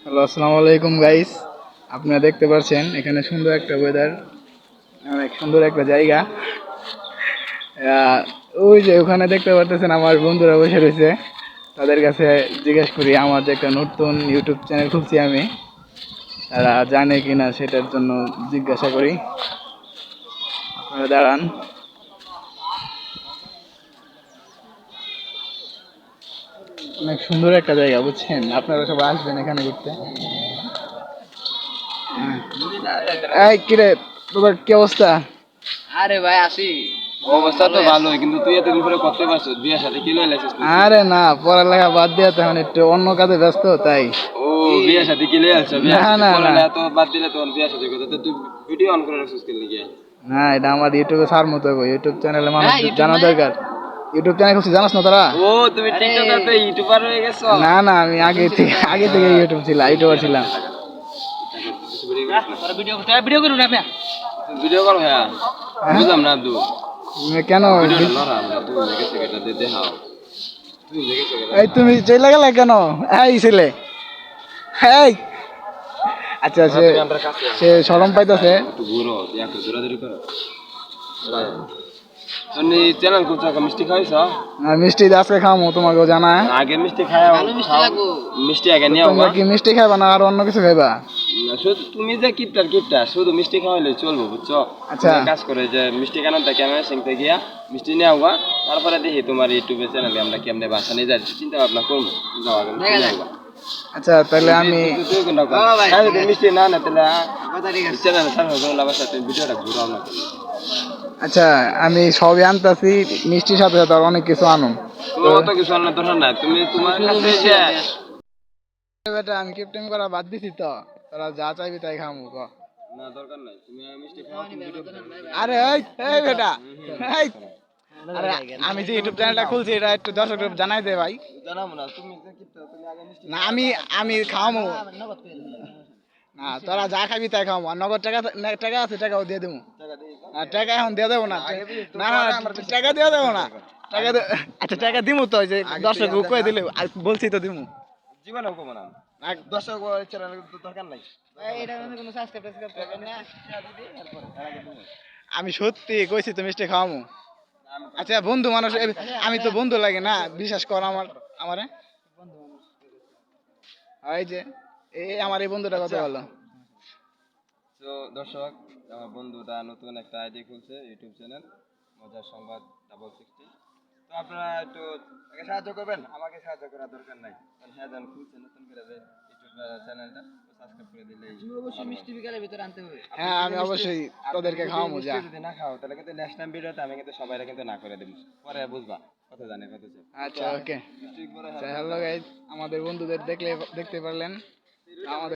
Hello, আসসালামু আলাইকুম guys. আপনারা দেখতে পাচ্ছেন এখানে সুন্দর একটা ওয়েদার, অনেক সুন্দর একটা জায়গা। আহ, ওই যে ওখানে দেখতে পারতেছেন আমার বন্ধুরা বসে রয়েছে। তাদের কাছে জিজ্ঞেস করি আমার যে একটা নতুন ইউটিউব চ্যানেল খুলছি আমি, তারা জানে কিনা সেটার জন্য জিজ্ঞাসা করি। আপনারা দাঁড়ান। অনেক সুন্দর একটা জায়গা, বুঝছেন? আপনারা সবাই আসবেন এখানে ঘুরতে। এই কিরে, তোর কি অবস্থা? আরে ভাই আসি। অবস্থা তো ভালোই, কিন্তু তুই এতদিন পরে করতে পারছিস, বিয়ের সাথে কি লইলে আসিস তুই? আরে না, পড়ালেখা বাদ দিয়ে এখন একটু অন্য কাজে ব্যস্ত তাই। ও, বিয়ের সাথে কি লইলে আসছ? বিয়ের না সাথে না না পড়ালেখা তো বাদ দিলে তোর বিয়ের সাথে কথা তো তুই ভিডিও অন করে রাখছিস কি লিগে? না, এটা আমার ইউটিউবে সার মতো ইউটিউব চ্যানেলে মানুষ হ্যাঁ, ইউটিউব জানা না? দরকার। ইউটিউব চ্যানেল খুলছি, জানাস না তোরা? ও, তুমি টিকটকার তো ইউটিউবার হয়ে গেছো? না না, আমি আগে থেকে ইউটিউবার ছিলাম। ভিডিও করুন আপনি। ভিডিও কর হ্যাঁ, বুঝলাম না আব্দু। কেন? ভিডিওটা নড়া আমরা, তুমি দেখে সেটা দেখাও। তুমি দেখে সেটা এই তুমি চলে গেলে কেন? এই ছেলে, এই আচ্ছা, সে শরম পাইতেছে। একটু ঘুরো, একটু ঘোরাঘুরি করো। তুমি চ্যানেল খুলছো, মিষ্টি খাইছো? মিষ্টি আজকে খামো, তোমাকেও জানা। আগে মিষ্টি খাও, ভালো মিষ্টি লাগবো। মিষ্টি আগে নিয়ে তোমরা কি মিষ্টি খাইবা না আর অন্য কিছু খাইবা? শুধু তুমি যে কিপটার শুধু মিষ্টি খাওয়াইলে চলবো, বুঝছো? আচ্ছা। তুমি কাজ করে যে মিষ্টি কানানটা ক্যামেরা সিংতে গিয়া মিষ্টি নিয়ে আওয়া, তারপরে দেখি তোমার ইউটিউবে চ্যানেলে আমরা কেমনে বাসা নিয়ে যাচ্ছি চিন্তা ভাবনা করবো। যাও আগে মিষ্টি নিয়ে আওয়া। আচ্ছা, তাহলে আমি তুই কোনটা কর? ভাই। হ্যাঁ, যদি মিষ্টি না না তাহলে কথা ঠিক আছে। চ্যানেলে সার্ভ করো না, বাসা তুমি ভিডিওটা ঘুরাও না। আচ্ছা, আমি সবই আনতাছি, মিষ্টির সাথে সাথে আর অনেক কিছু আনুন। তোমার অত কিছু আনার দরকার নাই, তুমি তোমার কাছে যে বেটা, আমি কিপটেমি করা বাদ দিছি তো, তোরা যা চাইবি তাই খামু ক। না দরকার নাই, তুমি মিষ্টি খাও, তুমি ভিডিও আরে এই বেটা, এই আরে আমি যে ইউটিউব চ্যানেলটা খুলছি এটা একটু দর্শকদের জানাই দে ভাই। জানাবো না, তুমি যে কিপটা তুমি আগে মিষ্টি না, আমি খাওয়ামু না, তোরা যা খাবি তাই খাওয়ামু। আর নগদ টাকা টাকা আছে, টাকাও দিয়ে দেবো। টাকা দিই। আর টাকা এখন দিয়ে দেবো না। না না, টাকা দিয়ে দেবো না। আচ্ছা, টাকা দিমু তো, ওই যে দর্শক কয়ে দিলে বলছি তো দিমু। জীবনে কমো না, দর্শক চ্যানেল দরকার নাই। আমি সত্যি কইছি তো মিষ্টি খাওয়ামু। আচ্ছা বন্ধু মানুষ, আমি তো বন্ধু লাগে না, বিশ্বাস কর আমারে। এই যে আমার এই বন্ধুটা কত ভালো। তো দর্শক, আমার বন্ধুটা নতুন একটা আইডি খুলছে, ইউটিউব চ্যানেল মজার সংবাদ 60। তো আপনারা একটু তাকে সাহায্য করবেন, আমাকে সাহায্য করার দরকার নাই, কারণ হ্যাঁ যখন খুলছে নতুন করে ইউটিউব চ্যানেলটা সাবস্ক্রাইব করে দিলেই। অবশ্যই মিষ্টি বিকালের ভিতরে আনতে হবে। হ্যাঁ, আমি অবশ্যই তোদেরকে খাওয়ামু। যা, যদি না খাও তাহলে কিন্তু নেক্সট টাইম ভিডিওতে আমি কিন্তু সবাইরা কিন্তু না করে দেবো, পরে বুঝবা কত জানে কত চাই। আচ্ছা, ওকে। হ্যালো গাইস, আমাদের বন্ধুদের দেখতে পারলেন। আমাদের